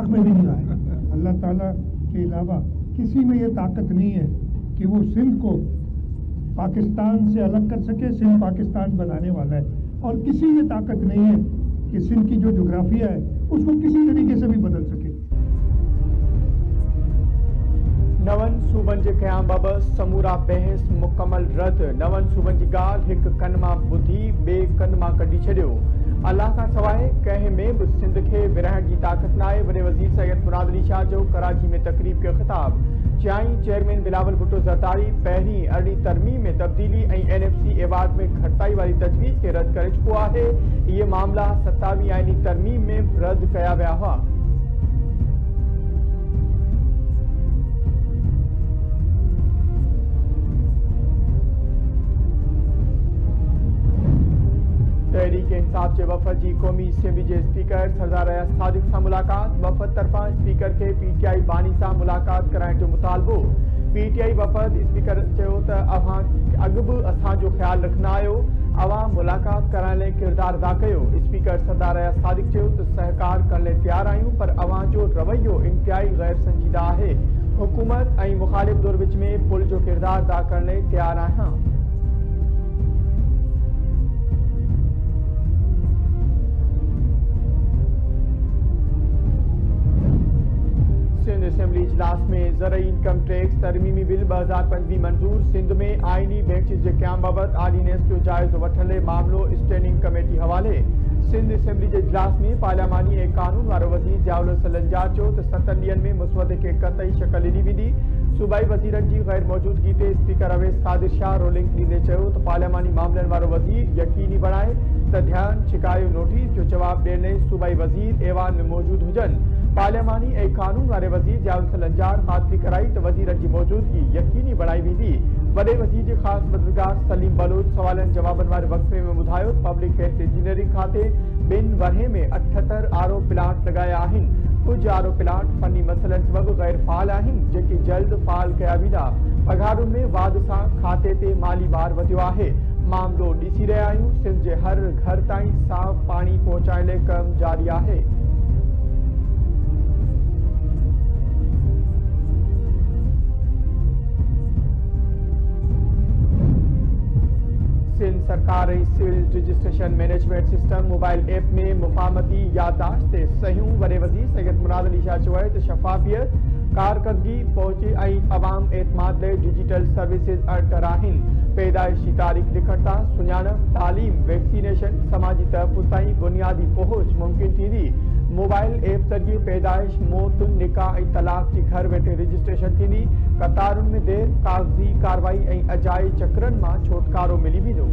में भी नहीं आए। अल्लाह ताला के अलावा किसी में ये ताकत नहीं है कि वो सिंध को पाकिस्तान से अलग कर सके। सिंध पाकिस्तान बनाने वाला है, और किसी में ताकत नहीं है कि सिंध की जो जोग्राफिया है उसको किसी तरीके से भी बदल सके। नवन सूबन के क़याम बाबत समूरा बहस मुकम्मल रद्द। नवन सूबन की ॻाल्हि हिक कन मां ॿुधी ॿिए कन मां कढी छॾियो। अल्लाह खां सवाइ कंहिं में बि सिंध खे विरहण जी ताक़त न आहे। वॾे वज़ीर सैयद मुराद अली शाह जो कराची में तक़रीब खे ख़िताब। चयाईं चेयरमैन बिलावल भुट्टो ज़रदारी पहिरीं अरड़ी तरमीम में तब्दीली ऐं NFC एवार्ड में घटिताई वारी तजवीज़ खे रद्द करे चुको आहे। इहे मामला 27 आईनी तरमीम में रद्द कया विया हुआ। तहरीक इंसाफ के वफ़द की कौमी असम्बली के स्पीकर सरदार अयाज सादिक से मुलाकात। वफ़द तरफा स्पीकर के PTI बानी से मुलाकात कराने जो मुतालबो। PTI वफ़द स्पीकर अवां अग भी असो ख्याल रखना आयो, अवां मुलाकात कराने किरदार अदा कयो। स्पीकर सरदार अयाज सादिक सहकार करने तैयार आयूं, पर अवां जो रवैयो इंतहाई गैर संजीदा है। हुकूमत और मुखालिफ दौर विच में पुल जो किरदार अदा करने तैयार आहियां। सिंध असेंबली इजलास में ज़रई इनकम टैक्स तरमीमी बिल 2025 मंजूर। सिंध में आईनी बेंच के क़याम बाबत ऑर्डिनेंस जो जायज़ो वठण मामलो स्टैंडिंग कमेटी हवाले। सिंध असेंबली के इजलास में पार्लियामानी ऐं कानून वारो वज़ीर जावल सलंजार चयो त 7 ॾींहनि में मुसवदे खे क़तई शक्ल ॾिनी वेंदी। सूबाई वज़ीरनि जी गैर मौजूदगी ते स्पीकर अवैस कादिर शाह रोलिंग ॾींदे चयो त पार्लियामानी मामलनि वारो वज़ीर यकीनी बणाए त ध्यान छिकायो नोटिस जो जवाब ॾियण सूबाई वज़ीर ऐवान में मौजूद हुजनि। पार्लियामानी ऐं कानून वारे वज़ीर जावल सलंजार ख़ातिरी कराई त वज़ीरनि जी मौजूदगी यकीनी बणाई वेंदी। वॾे वज़ीर जे ख़ासि मददगार सलीम बलोच सवालनि जवाबनि वारे वक़फ़े में ॿुधायो त पब्लिक हेल्थ इंजीनियरिंग खाते 2 वरहे में 78 RO प्लांट लॻाया आहिनि। कुछ RO प्लांट फनी मसइलनि सबबि गैर फ़ाल आहिनि, जेके जल्द फ़ाल कया वेंदा। पघारुनि में वाध सां खाते ते माली भार वधियो आहे। मामलो ॾिसी रहिया आहियूं। सिंध जे हर घर ताईं साफ़ पाणी पहुचाइण लाइ कमु जारी आहे। सिंध सरकार civil registration management system mobile app में मुफाहमती याददाश्त से सहियूं। वॾे वज़ीर सैयद मुराद अली शाह चयो आहे त शफ़ाफ़ियत, कारकर्दगी, पहुच ऐं अवाम एतमाद लाइ डिजिटल सर्विसिस अणतर आहिनि। पैदाइश की तारीख़ लिखण तां सुञाणप, तालीम, वैक्सीनेशन, समाजी तहफ़ुज़ ताईं बुनियादी पहुच मुमकिन थींदी। मोबाइल ऐप ज़रिए पैदाइश, मौत, निकाह ऐं तलाक की घर वेठे रजिस्ट्रेशन थींदी। कतारुनि में देर, कागज़ी कार्रवाई ऐं अजाए चक्रनि मां छुटकारो मिली वेंदो।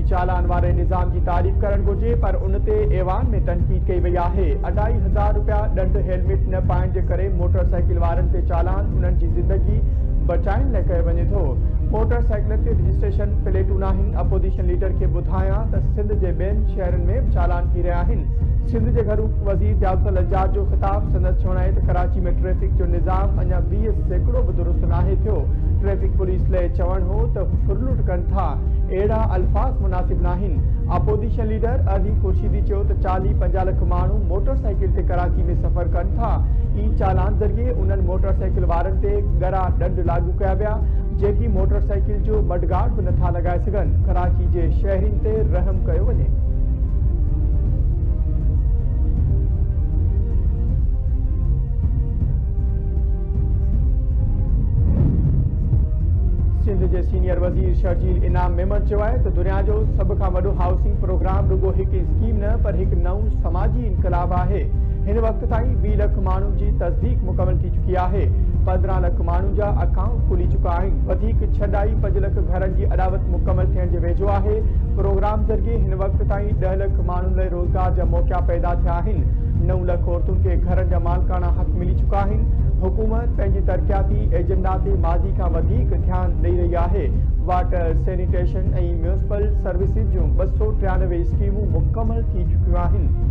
चालान वारे निज़ाम की तारीफ़ करण घुर्जे, पर उन ते ऐवान में तनकीद कई वई आहे। 2500 रुपया ॾंढ हेलमेट न पाइण जे करे मोटरसाइकिल वारनि ते चालान उन्हनि जी ज़िंदगी बचाइण लाइ कयो वञे थो। मोटरसाइकिलनि ते रजिस्ट्रेशन प्लेटूं नाहिनि। अपोजिशन लीडर खे ॿुधायां त सिंध जे ॿियनि शहरनि में चालान थी रहिया आहिनि। सिंध जे घरू वज़ीर जावल सलंजार जो ख़िताब। संदसि चवणु आहे त कराची में ट्रैफ़िक जो निज़ाम अञा 20 सैकड़ो बि दुरुस्त नाहे थियो। ट्रैफ़िक पुलिस लाइ चवणु हो त फुरलुट कनि था, अहिड़ा अल्फाज़ मुनासिब नाहिनि। अपोजिशन लीडर अली खुर्शीदी चयो त 40-50 लख माण्हू मोटरसाइकिल ते कराची में सफ़र कनि था। ई चालान ज़रिए उन्हनि मोटरसाइकिल वारनि ते ॻरा ॾंढ लागू कया विया, जेकी मोटरसाइकिल जो मडगार्ड बि नथा लॻाए सघनि। कराची जे शहरियुनि ते रहम कयो वञे। सिंध के सीनियर वज़ीर शर्जील इनाम मेमन चयो आहे त दुनिया जो सब खां वॾो हाउसिंग प्रोग्राम रुगो हिकु स्कीम न, पर हिकु नओं समाजी इनकलाब आहे। हिन वक़्त ताईं 20 लख माण्हुनि जी तस्दीक मुकमल थी चुकी आहे। 15 लख माण्हुनि जा अकाउंट खुली चुका आहिनि। वधीक 5 लख घरनि जी अदावत मुकमल थियण जे वेझो आहे। प्रोग्राम ज़रिए हिन वक़्त ताईं 10 लख माण्हुनि लाइ रोज़गार जा मौक़ा पैदा थिया आहिनि। 9 लख औरतुनि खे घरनि जा मालिकाना हक़ मिली चुका आहिनि। हुकूमत पंहिंजी तरक़ियाती एजेंडा ते माज़ी खां वधीक ध्यानु ॾेई रही आहे। वाटर, सैनिटेशन ऐं म्यूनिसिपल सर्विसिस जूं 293 स्कीमूं मुकमल थी चुकियूं आहिनि।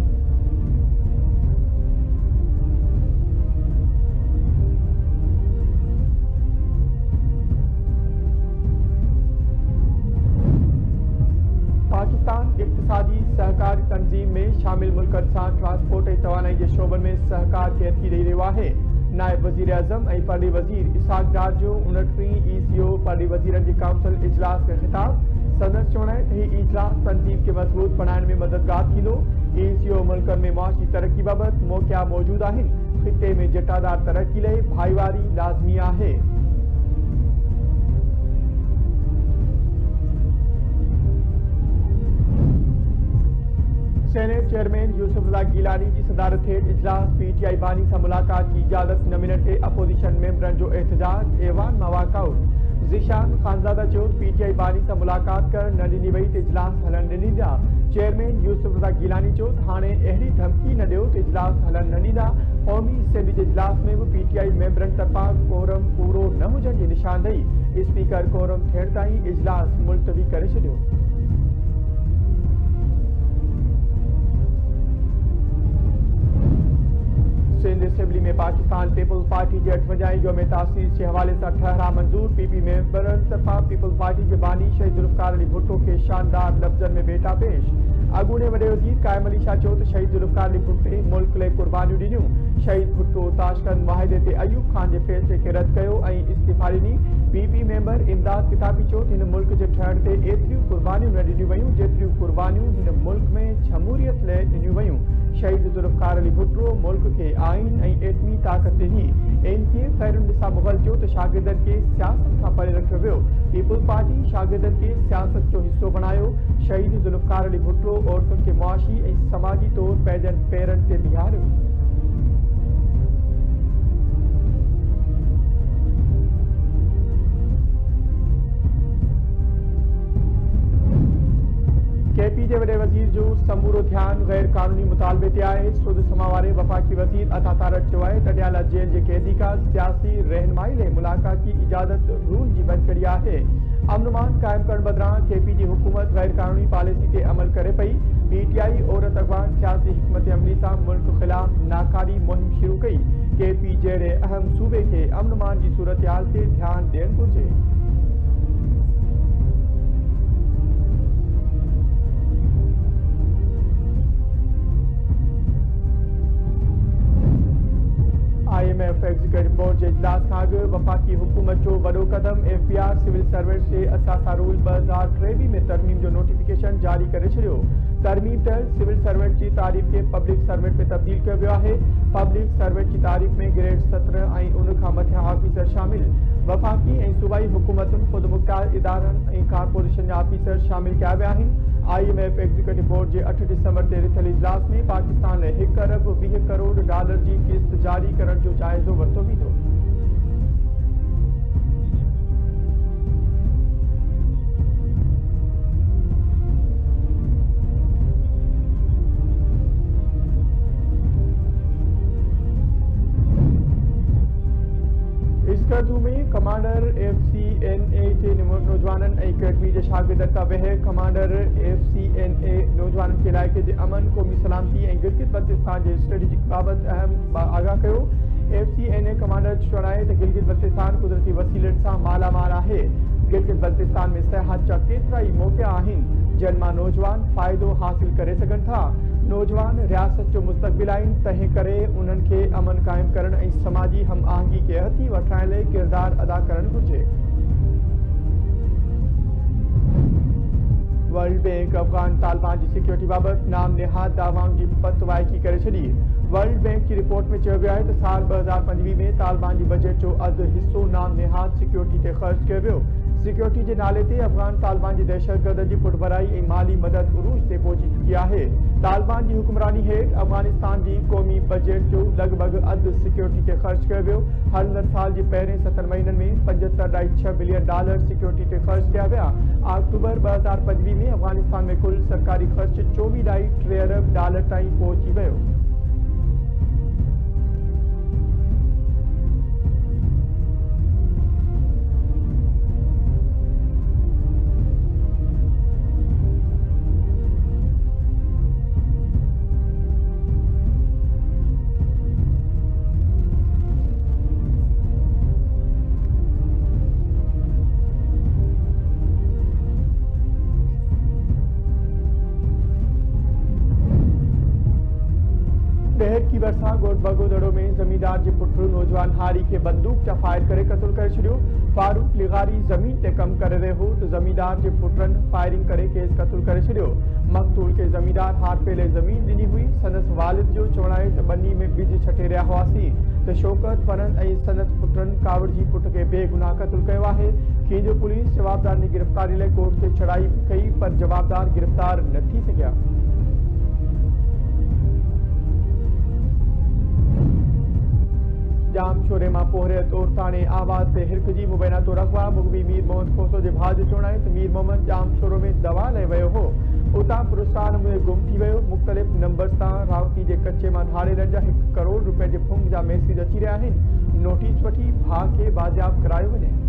इक़्तिसादी सहकारी तंजीम में शामिल मुल्कनि सां ट्रांसपोर्ट ऐं तवानाई जे शोबनि में सहकार खे थी रही रहियो आहे। नायब वज़ीर आज़म ऐं परली वज़ीर इसहाक़ डार जो 29 ECO परली वज़ीरनि जी काउंसिल इजलास खे ख़िताब। संदसि चवण आहे त हीउ इजलास तंजीम खे मज़बूत बणाइण में मददगार थींदो। ECO मुल्कनि में मुआशी तरक़ी बाबति मौक़िया मौजूद आहिनि। ख़िते में जटादार तरक़ी लाइ भाईवारी लाज़मी आहे। सेनेट चेयरमैन यूसुफ रज़ा गीलानी की सदारत हेठ इजलास PTI बानी से मुलाकात की इजाजत न मिलण ते अपोजिशन मेंबरन जो एहतजाज ऐवान में वाकआउट। ज़ीशान खानज़ादा चयो PTI बानी से मुलाकात कर न ॾिनी वई त इजलास हलन न ॾींदा। चेयरमैन यूसुफ रज़ा गीलानी चयो त हाणे अहिड़ी धमकी न ॾियो त इजलास हलन न ॾींदा। क़ौमी असेंबली जे इजलास में भी PTI मेंबरन तरफां कोरम पूरो न हुजण जी निशानदेही। स्पीकर कोरम थियण ताईं इजलास मुलतवी करे छॾियो। सिंध असेंबली में पाकिस्तान पीपल्स पार्टी के 58 योम तासीस के हवाले से ठहरा मंजूर। PP मेंबरन तरफा पीपल्स पार्टी के बानी शहीद जुल्फ़िकार अली भुट्टो के शानदार लफ्जन में बेटा पेश। अगूणे वडे वज़ीर कायम अली शाह चयो त शहीद जुल्फ़िकार अली भुट्टे मुल्क लाइ कुर्बानियूं ॾिनियूं। शहीद भुट्टो ताशकंद मुआहिदे ते अयूब खान के फैसले के रद्द कयो ऐं इस्तीफ़ा ॾिनी। PP मेंबर इमदाद किताबी चयो त हिन मुल्क जे ठहण ते एतिरियूं कुर्बानियूं न ॾिनियूं वयूं जेतिरियूं कुर्बानियूं हिन मुल्क में जमहूरियत लाइ ॾिनियूं वयूं। शहीद जुल्फ़िकार अली भुट्टो मुल्क के आइन ऐं एटमी ताक़त ॾिनी। एनके खैरुनिसा मुग़ल चयो त शागिर्दनि खे सियासत खां परे रखियो वियो। पीपल्स पार्टी शागिर्दनि खे सियासत जो हिस्सो बणायो। शहीद जुल्फ़िकार अली भुट्टो औरतुनि खे मुआशी ऐं समाजी तौर पंहिंजनि पेरनि ते बीहारियो। KP जे वॾे वज़ीर जो समूरो ध्यान गैर कानूनी मुतालबे ते आहे। सुद समा वारे वफ़ाक़ी वज़ीर अता तारक चयो आहे त ॾियाला जेल जे कैदी का सियासी रहनुमाई लाइ मुलाक़ात की इजाज़त रूल जी बंदि करी आहे। अमन कायम करण बदिरां KP जी हुकूमत गैर कानूनी पॉलिसी ते अमल करे पई। PTI औरत अगवान सियासी हिकमत अमली सां मुल्क ख़िलाफ़ नाकारी मुहिम शुरू कई। KP जहिड़े अहम सूबे खे अमन जी सूरतहाल ते ध्यानु ॾियणु घुरिजे। IMF एग्जीक्यूटिव बोर्ड के इजलास का अग वफाकी हुकूमत जो वडो कदम। FBR सिविल सर्विस के असासा रूल 2023 में तरमीम जो नोटिफिकेशन जारी करे छड़ियो। तरमीम तहत सिविल सर्वेंट की तारीफ के पब्लिक सर्वेंट में तब्दील किया वियो आहे। पब्लिक सर्वेंट की तारीफ में ग्रेड 17 ऐं उन खां मथियां ऑफिसर शामिल। वफाकी ऐं सूबाई हुकूमतुनि खुद मुख्तार इदारनि ऐं कारपोरेशन जा ऑफिसर शामिल किया विया आहिनि। IMF एग्जीक्यूटिव बोर्ड के 8 दिसंबर ते रिथियल इजलास में पाकिस्तान लाइ $1 अरब 20 करोड़ की किस्त जारी करण जो जाइज़ो वरितो वेंदो। इसकर्दू में कमांडर FCNA के नौजवानन ऐं अकेडमी के शागिर्दनि का वह कमांडर FCNA नौजवानन के इलाइक़े के अमन क़ौमी सलामती ऐं गिलगित बल्तिस्तान के स्ट्रेटेजिक बाबत अहम आगाह कयो। FCNA कमांडर चयो आहे त गिलगित बल्तिस्तान कुदरती वसीलनि सां मालामाल आहे। गिलगित बल्तिस्तान में सियाहत जा केतिरा ई मौक़िया आहिनि जिन मां नौजवान फ़ाइदो हासिल करे सघनि था। नौजवान रियासत जो मुस्तक़बिल आहिनि, तंहिं करे उन्हनि खे अमन क़ाइमु करण ऐं समाजी हम आहंगी खे हथी वठाइण लाइ किरदार अदा करणु घुरिजे। वर्ल्ड बैंक अफगान तालिबान की सिक्योरिटी बाबत नाम निहाद दावाउनि की पतवाइकी करे छॾी। वर्ल्ड बैंक की रिपोर्ट में चयो वियो आहे त साल 2025 में तालिबान की बजट जो अधु हिस्सो नाम निहाद सिक्योरिटी ते ख़र्च कयो वियो। सिक्योरिटी के नाले ते अफगान तालिबान की दहशतगर्द की पुठभराई ऐं माली मदद उरूज ते पहुची चुकी है। तालिबान की हुक्मरानी हेठ अफगानिस्तान की कौमी बजट जो लगभग अधु सिक्योरिटी ते ख़र्च कयो वियो। हलंदड़ साल के पहिरें 7 महीननि में $75.6 बिलियन सिक्योरिटी ते ख़र्च किया विया। अक्टूबर 2025 में अफगानिस्तान में कुल सरकारी ख़र्च $24.3 अरब ताईं पहुची वियो। भरिसां ॻोठ बगोदड़ो में ज़मींदार जे पुट नौजवान हारी के बंदूक चा फायर करे क़त्ल करे छॾियो। फारूक लिगारी ज़मीन ते कम करे रहियो हो त ज़मींदार जे पुटनि फायरिंग करे केस क़त्ल करे छॾियो। मक़तूल खे ज़मींदार हार पहले ज़मीन ॾिनी हुई। संदसि वालिद जो चवणु आहे त ॿनी में ॿिज छटे रहिया हुआसीं त शौकत फरंद ऐं संदसि पुटनि कावड़जी पुट खे बेगुनाह क़त्ल कयो आहे। केंजो पुलिस जवाबदार जी गिरफ़्तारी लाइ कोर्ट ते चढ़ाई कई पर जवाबदार गिरफ़्तार न थी सघिया। जाम छोरे मां पोहरे तौर ताणे आवाज़ ते हिरकजी मुबैना तो रखवा मुगबी मीर मोहम्मद खोसो जे भाउ जो चवणु आहे त मीर मोहम्मद जाम छोरो में दवा लाइ वियो हो, उतां पुरस्कार नमूने गुम थी वियो। मुख़्तलिफ़ नंबर्स तां रावती जे कचे मां धाड़े रंजा 1 करोड़ रुपए जे फुंग जा मैसेज अची रहिया आहिनि। नोटिस वठी भाउ खे बाज़ियाब करायो वञे।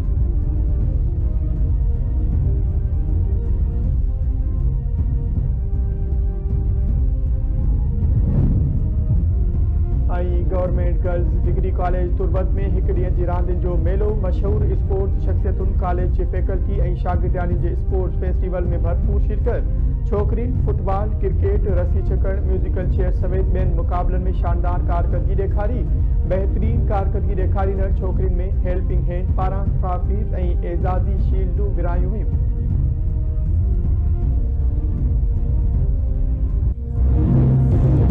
Government girls degree college Turbat में एक ॾींहं जी रांदियुनि जो मेलो मशहूर स्पोर्ट्स शख्सियतुनि कॉलेज जे फैकल्टी ऐं शागिर्दियानी जे स्पोर्ट्स फेस्टिवल में भरपूर शिरकत। छोकरियुनि फुटबॉल, क्रिकेट, रस्सी छकण, म्यूजिकल चेयर समेत ॿियनि मुक़ाबलनि में शानदार कारकर्दगी ॾेखारी। बहितरीन कारकर्दगी ॾेखारींदड़ छोकरियुनि में हेल्पिंग हैंड पारां ट्रॉफीज़ ऐं एज़ाज़ी शील्डूं विरायूं हुयूं।